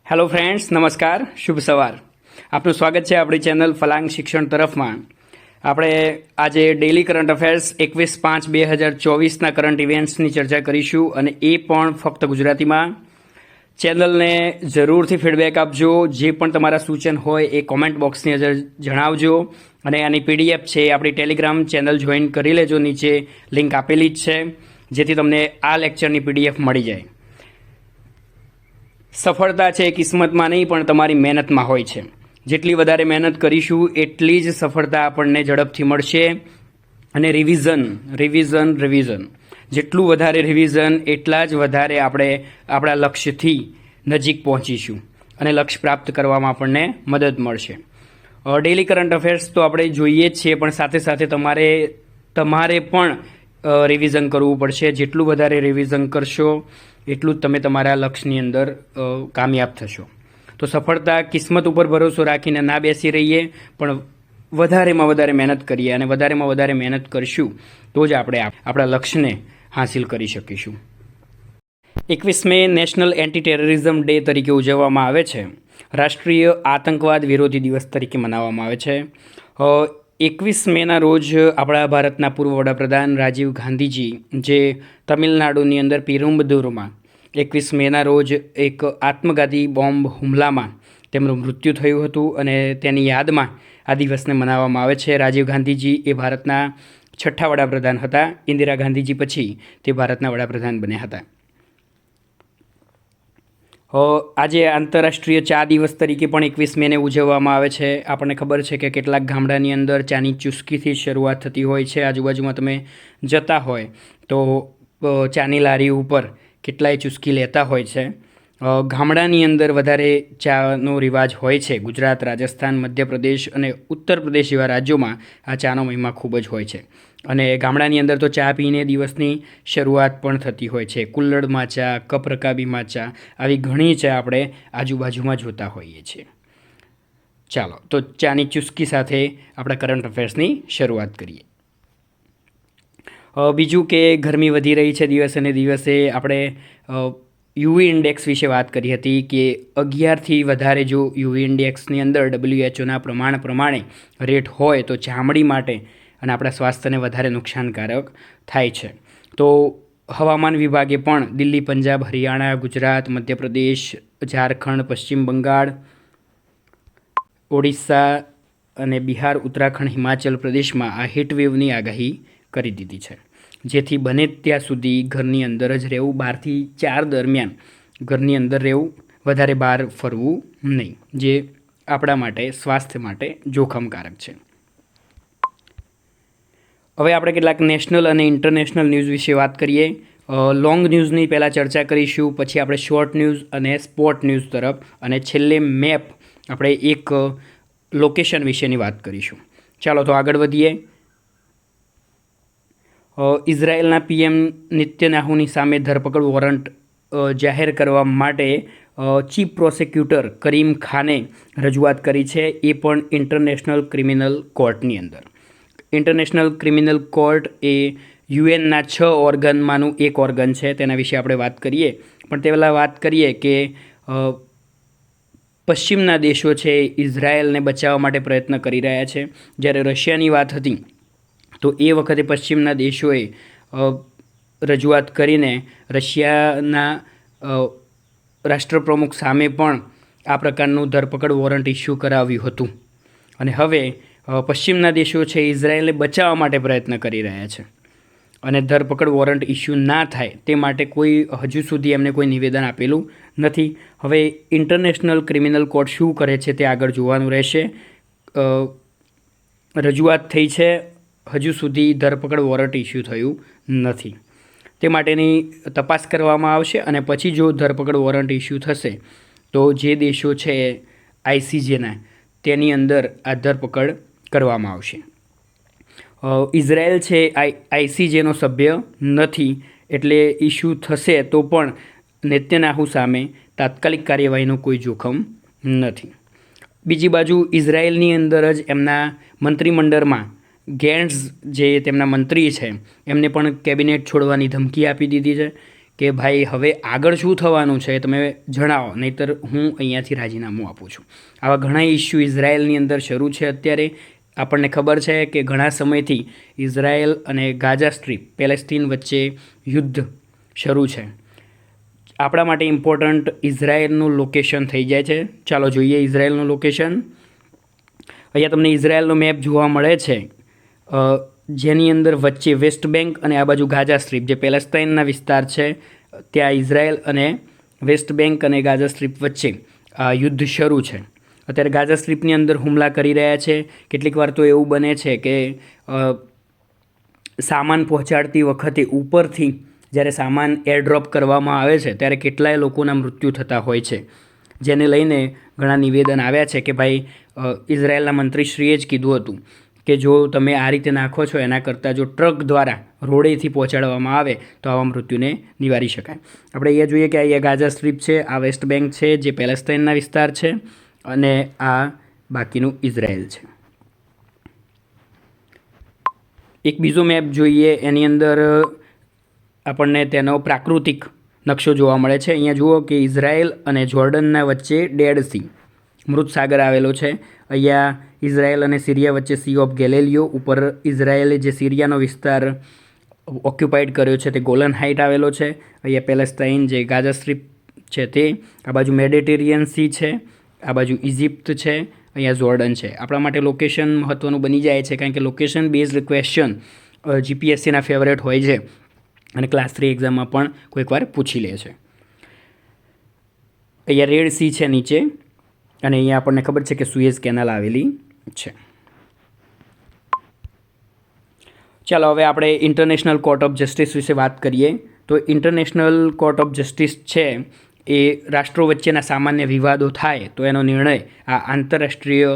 Hello friends, નમસ્કાર, શુભ સવાર. આપનું સ્વાગત છે આપણી ચેનલ ફલાંગ શિક્ષણ તરફમાં. આપણે આજે ડેઇલી કરંટ અફેર્સ 21/5/2024ના કરંટ ઇવેન્ટ્સની ચર્ચા કરીશું, અને એ પણ ફક્ત ગુજરાતીમાં. ચેનલને જરૂરથી ફીડબેક આપજો. જે પણ તમારા સૂચન હોય એ કોમેન્ટ બોક્સની અંદર જણાવજો. અને આની પીડીએફ છે એ આપણી ટેલિગ્રામ ચેનલ જોઈન કરી લેજો. નીચે લિંક આપેલી જ છે, જેથી તમને આ લેક્ચરની પીડીએફ મળી જાય. સફળતા છે કિસ્મતમાં નહીં, પણ તમારી મહેનતમાં હોય છે. જેટલી વધારે મહેનત કરીશું એટલી જ સફળતા આપણને ઝડપથી મળશે. અને રિવિઝન જેટલું વધારે રિવિઝન એટલા જ વધારે આપણે આપણા લક્ષ્યથી નજીક પહોંચીશું અને લક્ષ્ય પ્રાપ્ત કરવામાં આપણને મદદ મળશે. ડેઇલી કરંટ અફેર્સ તો આપણે જોઈએ જ છીએ, પણ સાથે સાથે તમારે પણ રિવિઝન કરવું પડશે. જેટલું વધારે રિવિઝન કરશો એટલું જ તમે તમારા લક્ષ્યની અંદર કામયાબ થશો. તો સફળતા કિસ્મત ઉપર ભરોસો રાખીને ના બેસી રહીએ, પણ વધારેમાં વધારે મહેનત કરીએ. અને વધારેમાં વધારે મહેનત કરીશું તો જ આપણે આપણા લક્ષ્યને હાંસિલ કરી શકીશું. 21 મે નેશનલ એન્ટી ટેરરિઝમ ડે તરીકે ઉજવવામાં આવે છે. રાષ્ટ્રીય આતંકવાદ વિરોધી દિવસ તરીકે મનાવવામાં આવે છે. 21 મેના રોજ આપણા ભારતના પૂર્વ વડાપ્રધાન રાજીવ ગાંધીજી, જે તમિલનાડુની અંદર પેરુમ્બદૂરમાં 21 મેના રોજ એક આત્મઘાતી બોમ્બ હુમલામાં તેમનું મૃત્યુ થયું હતું, અને તેની યાદમાં આ દિવસને મનાવવામાં આવે છે. રાજીવ ગાંધીજી એ ભારતના 6થા વડાપ્રધાન હતા. ઇન્દિરા ગાંધીજી પછી તે ભારતના વડાપ્રધાન બન્યા હતા. આજે આંતરરાષ્ટ્રીય ચા દિવસ તરીકે પણ 21 મેને ઉજવવામાં આવે છે. આપણને ખબર છે કે કેટલાક ગામડાની અંદર ચાની ચુસ્કીથી શરૂઆત થતી હોય છે. આજુબાજુમાં તમે જતા હોય તો ચાની લારી ઉપર કેટલાય ચુસ્કી લેતા હોય છે. ગામડાની અંદર વધારે ચાનો રિવાજ હોય છે. ગુજરાત, રાજસ્થાન, મધ્યપ્રદેશ અને ઉત્તર પ્રદેશ જેવા રાજ્યોમાં આ ચાનો મહિમા ખૂબ જ હોય છે. અને ગામડાની અંદર તો ચા પીને દિવસની શરૂઆત પણ થતી હોય છે. કુલ્લડમાં ચા, કપ રકાબીમાં ચા, આવી ઘણી ચા આપણે આજુબાજુમાં જોતા હોઈએ છીએ. ચાલો, તો ચાની ચુસ્કી સાથે આપણા કરંટ અફેર્સની શરૂઆત કરીએ. બીજું કે ગરમી વધી રહી છે દિવસે ને દિવસે. આપણે યુવી ઇન્ડેક્સ વિશે વાત કરી હતી કે 11થી વધારે જો યુવી ઇન્ડેક્સની અંદર WHOના પ્રમાણે રેટ હોય તો ચામડી માટે અને આપણા સ્વાસ્થ્યને વધારે નુકસાનકારક થાય છે. તો હવામાન વિભાગે પણ દિલ્હી, પંજાબ, હરિયાણા, ગુજરાત, મધ્યપ્રદેશ, ઝારખંડ, પશ્ચિમ બંગાળ, ઓડિશા અને બિહાર, ઉત્તરાખંડ, હિમાચલ પ્રદેશમાં આ હીટવેવની આગાહી કરી દીધી છે. જેથી બને ત્યાં સુધી ઘરની અંદર જ રહેવું. 12થી 4 દરમિયાન ઘરની અંદર રહેવું, વધારે બહાર ફરવું નહીં, જે આપણા માટે સ્વાસ્થ્ય માટે જોખમકારક છે. હવે આપણે કેટલાક નેશનલ અને ઇન્ટરનેશનલ ન્યૂઝ વિશે વાત કરીએ. લોંગ ન્યૂઝની પહેલાં ચર્ચા કરીશું, પછી આપણે શોર્ટ ન્યૂઝ અને સ્પોર્ટ ન્યૂઝ તરફ, અને છેલ્લે મેપ આપણે એક લોકેશન વિશેની વાત કરીશું. ચાલો તો આગળ વધીએ. ઇઝરાયેલના PM નેતન્યાહુની સામે ધરપકડ વોરંટ જાહેર કરવા માટે ચીફ પ્રોસિક્યુટર કરીમ ખાને રજૂઆત કરી છે. એ પણ ઇન્ટરનેશનલ ક્રિમિનલ કોર્ટની અંદર. ઇન્ટરનેશનલ ક્રિમિનલ કોર્ટ એ યુએનના 6 ઓર્ગનમાંનું એક ઓર્ગન છે. તેના વિશે આપણે વાત કરીએ, પણ તે પહેલાં વાત કરીએ કે પશ્ચિમના દેશો છે ઇઝરાયેલને બચાવવા માટે પ્રયત્ન કરી રહ્યા છે. જ્યારે રશિયાની વાત હતી તો એ વખતે પશ્ચિમના દેશોએ રજૂઆત કરીને રશિયાના રાષ્ટ્રપ્રમુખ સામે પણ આ પ્રકારનું ધરપકડ વોરંટ ઇસ્યુ કરાવ્યું હતું. અને હવે પશ્ચિમના દેશો છે ઇઝરાયેલને બચાવવા માટે પ્રયત્ન કરી રહ્યા છે, અને ધરપકડ વોરંટ ઇસ્યુ ના થાય તે માટે કોઈ હજુ સુધી એમને કોઈ નિવેદન આપેલું નથી. હવે ઇન્ટરનેશનલ ક્રિમિનલ કોર્ટ શું કરે છે તે આગળ જોવાનું રહેશે. રજૂઆત થઈ છે, હજુ સુધી ધરપકડ વોરંટ ઇસ્યુ થયું નથી. તે માટેની તપાસ કરવામાં આવશે, અને પછી જો ધરપકડ વોરંટ ઇસ્યુ થશે તો જે દેશો છે ICJના, તેની અંદર આ ધરપકડ કરવામાં આવશે. ઇઝરાયેલ છે ICJનો સભ્ય નથી, એટલે ઇસ્યુ થશે તો પણ નેતન્યાહુ સામે તાત્કાલિક કાર્યવાહીનું કોઈ જોખમ નથી. બીજી બાજુ ઇઝરાયેલની અંદર જ એમના મંત્રીમંડળમાં ગેન્ટ્સ જે તેમના મંત્રી છે એમને પણ કેબિનેટ છોડવાની ધમકી આપી દીધી છે કે ભાઈ હવે આગળ શું થવાનું છે તમે જણાવો, નહીંતર હું અહીંયાથી રાજીનામું આપું છું. આવા ઘણા ઇસ્યુ ઇઝરાયલની અંદર શરૂ છે અત્યારે. આપણને ખબર છે કે ઘણા સમયથી ઇઝરાયલ અને ગાઝા સ્ટ્રીપ પેલેસ્ટીન વચ્ચે યુદ્ધ શરૂ છે. આપણા માટે ઇમ્પોર્ટન્ટ ઇઝરાયલનું લોકેશન થઈ જાય છે. ચાલો જોઈએ ઇઝરાયલનું લોકેશન. અહીંયા તમને ઇઝરાયલનો મેપ જોવા મળે છે, જેની અંદર વચ્ચે વેસ્ટ બેંક અને આ બાજુ ગાઝા સ્ટ્રીપ, જે પેલેસ્ટાઇનના વિસ્તાર છે, ત્યાં ઇઝરાયલ અને વેસ્ટ બેંક અને ગાઝા સ્ટ્રીપ વચ્ચે આ યુદ્ધ શરૂ છે. અત્યારે ગાઝા સ્ટ્રીપની અંદર હુમલા કરી રહ્યા છે. કેટલીક વાર તો એવું બને છે કે સામાન પહોંચાડતી વખતે ઉપરથી જ્યારે સામાન એરડ્રોપ કરવામાં આવે છે ત્યારે કેટલાય લોકોના મૃત્યુ થતા હોય છે, જેને લઈને ઘણા નિવેદન આવ્યા છે કે ભાઈ ઇઝરાયલના મંત્રીશ્રીએ જ કીધું હતું કે જો તમે આ રીતે નાખો છો એના કરતાં જો ટ્રક દ્વારા રોડેથી પહોંચાડવામાં આવે તો આવા મૃત્યુને નિવારી શકાય. આપણે અહીંયા જોઈએ કે અહીંયા ગાઝા સ્ટ્રીપ છે, આ વેસ્ટ બેંક છે જે પેલેસ્ટાઇનના વિસ્તાર છે, અને આ બાકીનું ઇઝરાયલ છે. એક બીજો મેપ જોઈએ, એની અંદર આપણને તેનો પ્રાકૃતિક નકશો જોવા મળે છે. અહીંયા જુઓ કે ઇઝરાયલ અને જોર્ડનના વચ્ચે ડેડ સી, મૃત સાગર આવેલો છે. અહીંયા ઇઝરાયલ અને સિરિયા વચ્ચે સી ઓફ ગેલેલિયો, ઉપર ઇઝરાયલે જે સિરિયાનો વિસ્તાર ઓક્યુપાઈડ કર્યો છે તે ગોલન હાઇટ આવેલો છે. અહીંયા પેલેસ્ટાઇન જે ગાઝા સ્ટ્રીપ છે તે, આ બાજુ મેડિટેરિયન સી છે, આ બાજુ ઇજિપ્ત છે, અહીંયા જોર્ડન છે. આપણા માટે લોકેશન મહત્ત્વનું બની જાય છે, કારણ કે લોકેશન બેઝડ ક્વેશ્ચન જીપીએસસીના ફેવરેટ હોય છે અને ક્લાસ 3 એક્ઝામમાં પણ કોઈક વાર પૂછી લે છે. અહીંયા રેડ સી છે નીચે, અને અહીંયા આપણને ખબર છે કે સુએઝ કેનાલ આવેલી છે. ચાલો હવે આપણે ઇન્ટરનેશનલ કોર્ટ ઓફ જસ્ટિસ વિશે વાત કરીએ. તો ઇન્ટરનેશનલ કોર્ટ ઓફ જસ્ટિસ છે એ રાષ્ટ્રો વચ્ચેના સામાન્ય વિવાદો થાય તો એનો નિર્ણય આ આંતરરાષ્ટ્રીય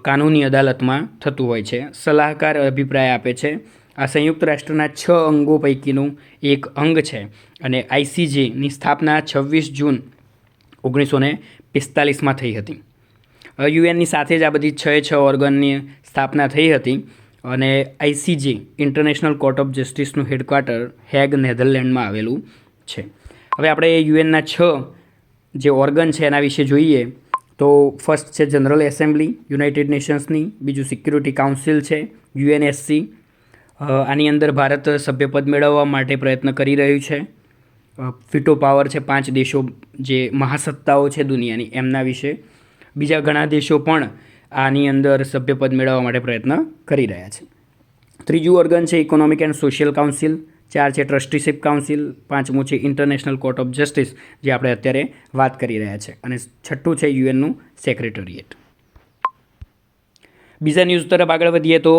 કાનૂની અદાલતમાં થતું હોય છે. સલાહકાર અભિપ્રાય આપે છે. આ સંયુક્ત રાષ્ટ્રના 6 અંગો પૈકીનું એક અંગ છે, અને આઈસીજેની સ્થાપના 26 જૂન 1945માં થઈ હતી. યુએનની સાથે જ આ બધી 6 ઓર્ગનની સ્થાપના થઈ હતી, અને આઈસીજે ઇન્ટરનેશનલ કોર્ટ ઓફ જસ્ટિસનું હેડક્વાર્ટર હેગ, નેધરલેન્ડમાં આવેલું છે. હવે આપણે યુએનના 6 જે ઓર્ગન છે એના વિશે જોઈએ તો ફર્સ્ટ છે જનરલ એસેમ્બલી યુનાઇટેડ નેશન્સની, બીજું સિક્યુરિટી કાઉન્સિલ છે યુએનએસસી. આની અંદર ભારત સભ્યપદ મેળવવા માટે પ્રયત્ન કરી રહ્યું છે. ફીટો પાવર છે 5 દેશો જે મહાસત્તાઓ છે દુનિયાની એમના વિશે. બીજા ઘણા દેશો પણ આની અંદર સભ્યપદ મેળવવા માટે પ્રયત્ન કરી રહ્યા છે. ત્રીજું ઓર્ગન છે ઇકોનોમિક એન્ડ સોશિયલ કાઉન્સિલ. 4 છે ટ્રસ્ટીશિપ કાઉન્સિલ. 5મું છે ઇન્ટરનેશનલ કોર્ટ ઓફ જસ્ટિસ, જે આપણે અત્યારે વાત કરી રહ્યા છે. અને 6થું છે યુએનનું સેક્રેટરીએટ. બીજા ન્યૂઝ તરફ આગળ વધીએ તો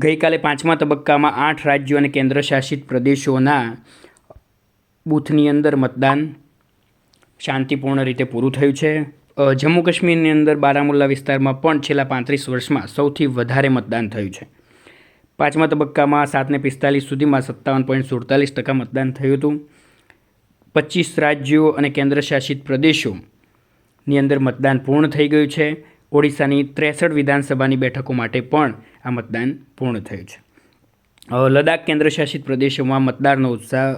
ગઈકાલે 5મા તબક્કામાં 8 રાજ્યો અને કેન્દ્રશાસિત પ્રદેશોના બૂથની અંદર મતદાન શાંતિપૂર્ણ રીતે પૂરું થયું છે. જમ્મુ કાશ્મીરની અંદર બારામુલ્લા વિસ્તારમાં પણ છેલ્લા 35 વર્ષમાં સૌથી વધારે મતદાન થયું છે. 5મા તબક્કામાં 7:45 સુધીમાં 57.47% મતદાન થયું હતું. 25 રાજ્યો અને કેન્દ્રશાસિત પ્રદેશોની અંદર મતદાન પૂર્ણ થઈ ગયું છે. ઓડિશાની 63 વિધાનસભાની બેઠકો માટે પણ આ મતદાન પૂર્ણ થયું છે. લદ્દાખ કેન્દ્રશાસિત પ્રદેશોમાં મતદારનો ઉત્સાહ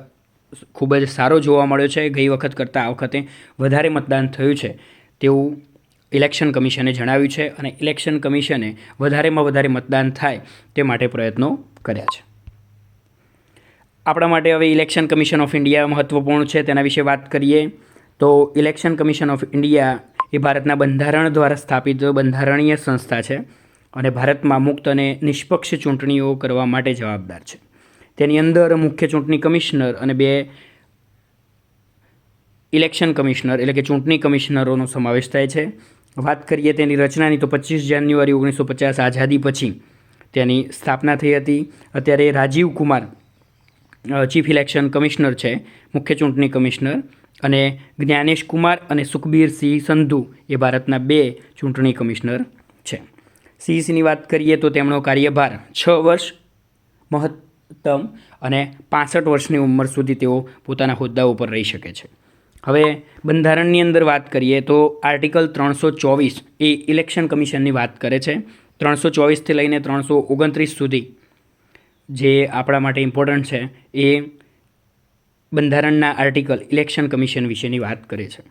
ખૂબ જ સારો જોવા મળ્યો છે. ગઈ વખત કરતાં આ વખતે વધારે મતદાન થયું છે તેવું ઇલેક્શન કમિશને જણાવ્યું છે, અને ઇલેક્શન કમિશને વધારેમાં વધારે મતદાન થાય તે માટે પ્રયત્નો કર્યા છે. આપણા માટે હવે ઇલેક્શન કમિશન ઓફ ઇન્ડિયા મહત્ત્વપૂર્ણ છે, તેના વિશે વાત કરીએ તો ઇલેક્શન કમિશન ઓફ ઇન્ડિયા એ ભારતના બંધારણ દ્વારા સ્થાપિત બંધારણીય સંસ્થા છે, અને ભારતમાં મુક્ત અને નિષ્પક્ષ ચૂંટણીઓ કરવા માટે જવાબદાર છે. તેની અંદર મુખ્ય ચૂંટણી કમિશનર અને 2 ઇલેક્શન કમિશનર એટલે કે ચૂંટણી કમિશનરોનો સમાવેશ થાય છે. વાત કરીએ તેની રચનાની તો 25 જાન્યુઆરી 1950 આઝાદી પછી તેની સ્થાપના થઈ હતી. અત્યારે Rajiv Kumar chief election commissioner છે, મુખ્ય ચૂંટણી કમિશનર, અને જ્ઞાનેશ કુમાર અને સુખબીરસિંહ સંધુ એ ભારતના 2 ચૂંટણી કમિશનર છે. સીઈસીની વાત કરીએ તો તેમનો કાર્યભાર 6 વર્ષ મહત્તમ અને 65 વર્ષની ઉંમર સુધી તેઓ પોતાના હોદ્દા ઉપર રહી શકે છે. હવે બંધારણની અંદર વાત કરીએ તો આર્ટિકલ 324 એ ઇલેક્શન કમિશનની વાત કરે છે. 324થી લઈને 329 સુધી જે આપણા માટે ઇમ્પોર્ટન્ટ છે એ બંધારણના આર્ટિકલ ઇલેક્શન કમિશન વિશેની વાત કરે છે.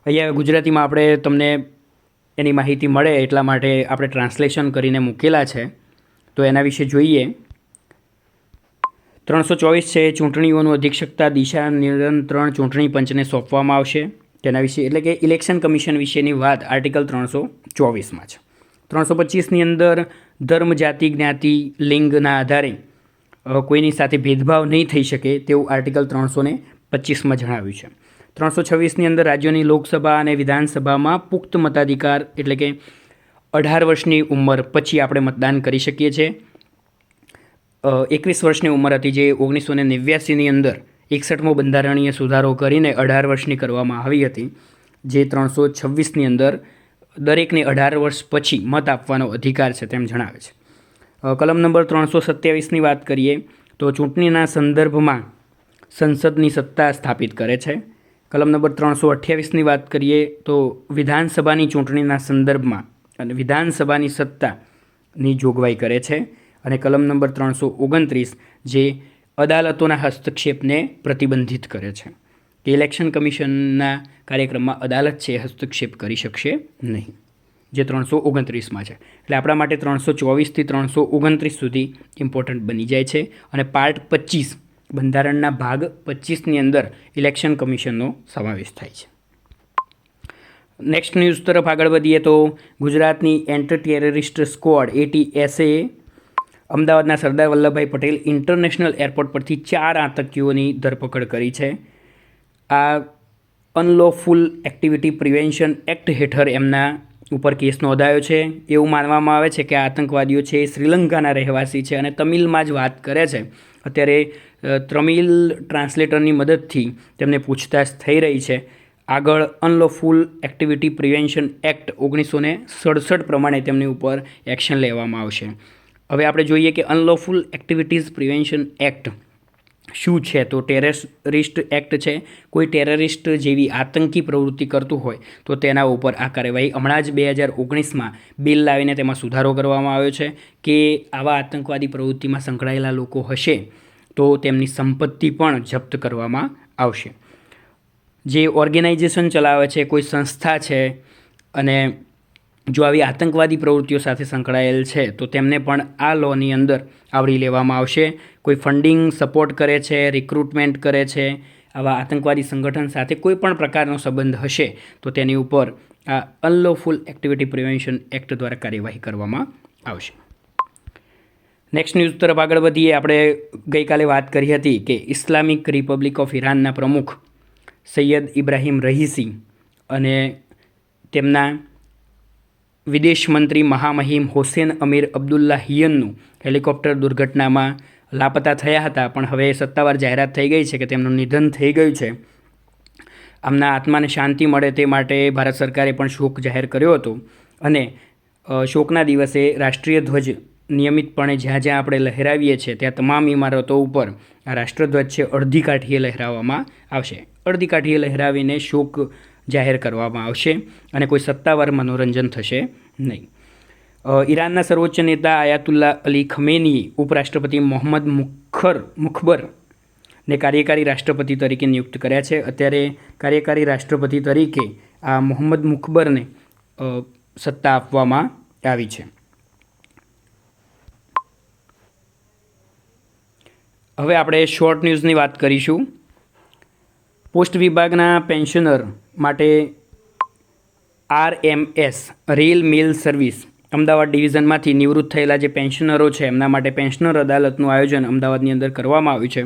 અહીંયા ગુજરાતીમાં આપણે તમને એની માહિતી મળે એટલા માટે આપણે ટ્રાન્સલેશન કરીને મૂકેલા છે. તો એના વિશે જોઈએ. 324 છે, ચૂંટણીઓનું અધિક્ષકતા દિશા નિયંત્રણ ચૂંટણી પંચને સોંપવામાં આવશે. તેના વિશે એટલે કે ઇલેક્શન કમિશન વિશેની વાત આર્ટિકલ 324માં છે. 325ની અંદર ધર્મ, જાતિ, જ્ઞાતિ, લિંગના આધારે કોઈની સાથે ભેદભાવ નહીં થઈ શકે તેવું આર્ટિકલ 325માં જણાવ્યું છે. 326ની અંદર રાજ્યોની લોકસભા અને વિધાનસભામાં પુખ્ત મતાધિકાર એટલે કે 18 વર્ષની ઉંમર પછી આપણે મતદાન કરી શકીએ છીએ. 21 વર્ષની ઉંમર હતી જે 1989ની અંદર 61મો બંધારણીય સુધારો કરીને 18 વર્ષની કરવામાં આવી હતી, જે 326ની અંદર દરેકને 18 વર્ષ પછી મત આપવાનો અધિકાર છે તેમ જણાવે છે. કલમ નંબર 327ની વાત કરીએ તો ચૂંટણીના સંદર્ભમાં સંસદની સત્તા સ્થાપિત કરે છે. કલમ નંબર 328ની વાત કરીએ તો વિધાનસભાની ચૂંટણીના સંદર્ભમાં અને વિધાનસભાની સત્તાની જોગવાઈ કરે છે. અને કલમ નંબર 329 જે અદાલતોના હસ્તક્ષેપને પ્રતિબંધિત કરે છે કે ઇલેક્શન કમિશનના કાર્યક્રમમાં અદાલત છે હસ્તક્ષેપ કરી શકશે નહીં, જે 329માં છે. એટલે આપણા માટે 324થી 329 સુધી ઇમ્પોર્ટન્ટ બની જાય છે. અને પાર્ટ 25 બંધારણના ભાગ 25ની અંદર ઇલેક્શન કમિશનનો સમાવેશ થાય છે. નેક્સ્ટ ન્યૂઝ તરફ આગળ વધીએ તો ગુજરાતની એન્ટી ટેરરિસ્ટ સ્ક્વોડ ATSA અમદાવાદના સરદાર વલ્લભભાઈ પટેલ ઇન્ટરનેશનલ એરપોર્ટ પરથી 4 આતંકીઓની ધરપકડ કરી છે. આ અનલોફુલ એક્ટિવિટી પ્રિવેન્શન એક્ટ હેઠળ એમના ઉપર કેસ નોંધાયો છે. એવું માનવામાં આવે છે કે આ આતંકવાદીઓ છે એ શ્રીલંકાના રહેવાસી છે અને તમિલમાં જ વાત કરે છે. અત્યારે તમિલ ટ્રાન્સલેટરની મદદથી તેમને પૂછતાછ થઈ રહી છે. આગળ અનલોફુલ એક્ટિવિટી પ્રિવેન્શન એક્ટ 1967 પ્રમાણે તેમની ઉપર એક્શન લેવામાં આવશે. હવે આપણે જોઈએ કે અનલોફુલ એક્ટિવિટીઝ પ્રિવેન્શન એક્ટ શું છે. તો ટેરરિસ્ટ એક્ટ છે. કોઈ ટેરરિસ્ટ જેવી આતંકી પ્રવૃત્તિ કરતું હોય તો તેના ઉપર આ કાર્યવાહી હમણાં જ 2019માં બિલ લાવીને તેમાં સુધારો કરવામાં આવ્યો છે કે આવા આતંકવાદી પ્રવૃત્તિમાં સંકળાયેલા લોકો હશે તો તેમની સંપત્તિ પણ જપ્ત કરવામાં આવશે. જે ઓર્ગેનાઇઝેશન ચલાવે છે, કોઈ સંસ્થા છે અને જો આવી આતંકવાદી પ્રવૃત્તિઓ સાથે સંકળાયેલ છે તો તેમને પણ આ લોની અંદર આવરી લેવામાં આવશે. કોઈ ફંડિંગ સપોર્ટ કરે છે, રિક્રુટમેન્ટ કરે છે, આવા આતંકવાદી સંગઠન સાથે કોઈ પણ પ્રકારનો સંબંધ હશે તો તેની ઉપર આ અનલોફુલ એક્ટિવિટી પ્રિવેન્શન એક્ટ દ્વારા કાર્યવાહી કરવામાં આવશે. નેક્સ્ટ ન્યૂઝ તરફ આગળ વધીએ. આપણે ગઈકાલે વાત કરી હતી કે ઇસ્લામિક રિપબ્લિક ઓફ ઈરાનના પ્રમુખ સૈયદ ઇબ્રાહિમ રહીસી અને તેમના વિદેશ મંત્રી મહામહિમ હોસેન અમીર અબ્દુલ્લાહિયનનું હેલિકોપ્ટર દુર્ઘટનામાં લાપતા થયા હતા, પણ હવે સત્તાવાર જાહેરાત થઈ ગઈ છે કે તેમનું નિધન થઈ ગયું છે. આમના આત્માને શાંતિ મળે તે માટે ભારત સરકારે પણ શોક જાહેર કર્યો હતો અને શોકના દિવસે રાષ્ટ્રીય ધ્વજ નિયમિતપણે જ્યાં જ્યાં આપણે લહેરાવીએ છીએ ત્યાં તમામ ઇમારતો ઉપર આ રાષ્ટ્રધ્વજ છે અડધી કાઠીએ લહેરાવવામાં આવશે. અડધી કાઠીએ લહેરાવીને શોક જાહેર કરવામાં આવશે અને કોઈ સત્તાવાર મનોરંજન થશે નહીં. ઈરાનના સર્વોચ્ચ નેતા આયાતુલ્લા અલી ખમેનીએ ઉપરાષ્ટ્રપતિ મોહમ્મદ મુખબરને કાર્યકારી રાષ્ટ્રપતિ તરીકે નિયુક્ત કર્યા છે. અત્યારે કાર્યકારી રાષ્ટ્રપતિ તરીકે આ મોહમ્મદ મુખબરને સત્તા આપવામાં આવી છે. હવે આપણે શોર્ટ ન્યૂઝની વાત કરીશું. પોસ્ટ વિભાગના પેન્શનર માટે RMS રેલ મેલ સર્વિસ અમદાવાદ ડિવિઝનમાંથી નિવૃત્ત થયેલા જે પેન્શનરો છે એમના માટે પેન્શનર અદાલતનું આયોજન અમદાવાદની અંદર કરવામાં આવ્યું છે.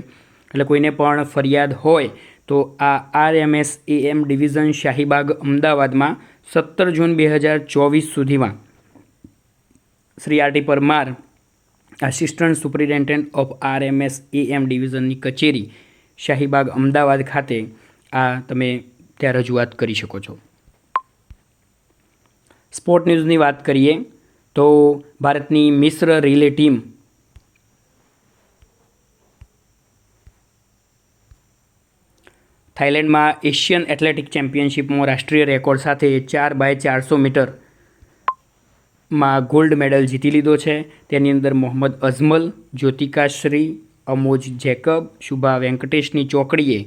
એટલે કોઈને પણ ફરિયાદ હોય તો આ RMS AM ડિવિઝન શાહીબાગ અમદાવાદમાં 17 જૂન 2024 સુધીમાં Shri RT Parmar assistant superintendent of RMS AM ડિવિઝનની કચેરી શાહીબાગ અમદાવાદ ખાતે આ તમે ત્યાં રજૂઆત કરી શકો છો. સ્પોર્ટ ન્યૂઝની વાત કરીએ તો ભારતની મિશ્ર રિલે ટીમ થાઇલેન્ડમાં એશિયન એથ્લેટિક ચેમ્પિયનશિપમાં રાષ્ટ્રીય રેકોર્ડ સાથે 4x400 મીટરમાં ગોલ્ડ મેડલ જીતી લીધો છે. તેની અંદર મોહમ્મદ અજમલ, જ્યોતિકાશ્રી અમોજ જેકબ શુભા વેંકટેશની ચોકડીએ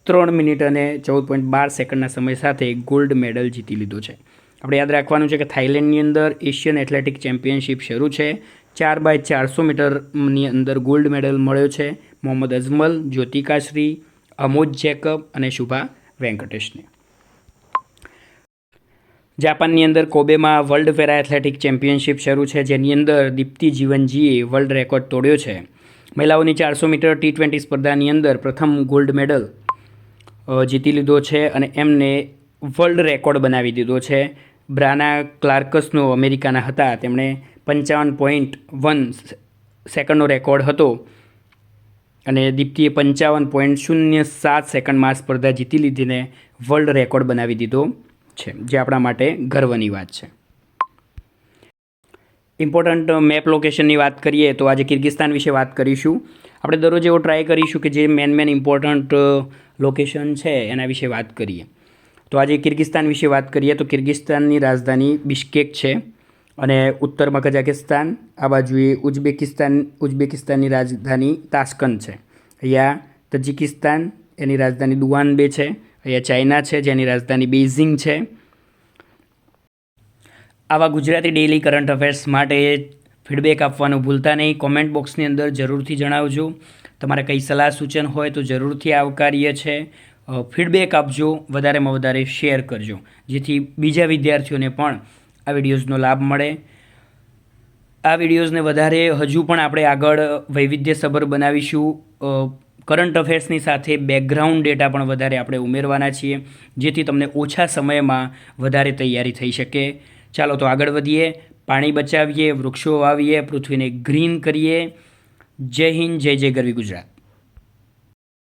3 મિનિટ અને 14.12 સેકન્ડના સમય સાથે ગોલ્ડ મેડલ જીતી લીધો છે. આપણે યાદ રાખવાનું છે કે થાઇલેન્ડની અંદર એશિયન એથ્લેટિક ચેમ્પિયનશિપ શરૂ છે. 4x400 મીટરની અંદર ગોલ્ડ મેડલ મળ્યો છે મોહમ્મદ અજમલ, જ્યોતિકા શ્રી, અમોજ જેકબ અને શુભા વેંકટેશને. જાપાનની અંદર કોબેમાં વર્લ્ડ પેરા એથ્લેટિક ચેમ્પિયનશિપ શરૂ છે, જેની અંદર દીપ્તિ જીવનજીએ વર્લ્ડ રેકોર્ડ તોડ્યો છે. મહિલાઓની 400 મીટર T20 સ્પર્ધાની અંદર પ્રથમ ગોલ્ડ મેડલ જીતી લીધો છે અને એમને વર્લ્ડ રેકોર્ડ બનાવી દીધો છે. બ્રાના ક્લાર્કસનો અમેરિકાના હતા, તેમણે 55.1 સેકન્ડનો રેકોર્ડ હતો અને દીપ્તિએ 55.07 સેકન્ડમાં સ્પર્ધા જીતી લીધીને વર્લ્ડ રેકોર્ડ બનાવી દીધો છે, જે આપણા માટે ગર્વની વાત છે. ઇમ્પોર્ટન્ટ મેપ લોકેશનની વાત કરીએ તો આજે કિર્ગિસ્તાન વિશે વાત કરીશું. આપણે દરરોજ એવો ટ્રાય કરીશું કે જે મેન ઇમ્પોર્ટન્ટ લોકેશન છે એના વિશે વાત કરીએ. તો આજે કિર્ગિસ્તાન વિશે વાત કરીએ તો કિર્ગિસ્તાનની રાજધાની બિશ્કેક છે અને ઉત્તરમાં કઝાકિસ્તાન, આ બાજુએ ઉઝબેકિસ્તાનની રાજધાની તાસ્કંદ છે. અહીંયા તજિકિસ્તાન, એની રાજધાની દુવાનબે છે. અહીંયા ચાઇના છે, જેની રાજધાની બેઇઝિંગ છે. આવા ગુજરાતી ડેઇલી કરંટ અફેર્સ માટે ફીડબેક આપવાનું ભૂલતા નહીં. કોમેન્ટ બોક્સની અંદર જરૂરથી જણાવજો. તમારે કંઈ સલાહ સૂચન હોય તો જરૂરથી આવકાર્ય છે. ફીડબેક આપજો, વધારેમાં વધારે શેર કરજો, જેથી બીજા વિદ્યાર્થીઓને પણ આ વિડીયોઝનો લાભ મળે. આ વિડીયોઝને વધારે હજુ પણ આપણે આગળ વૈવિધ્યસભર બનાવીશું. કરંટ અફેર્સની સાથે બેકગ્રાઉન્ડ ડેટા પણ વધારે આપણે ઉમેરવાના છીએ, જેથી તમને ઓછા સમયમાં વધારે તૈયારી થઈ શકે. ચાલો તો આગળ વધીએ. પાણી બચાવીએ, વૃક્ષો વાવીએ, પૃથ્વીને ગ્રીન કરીએ. જય હિન્દ, જય જય ગરવી ગુજરાત.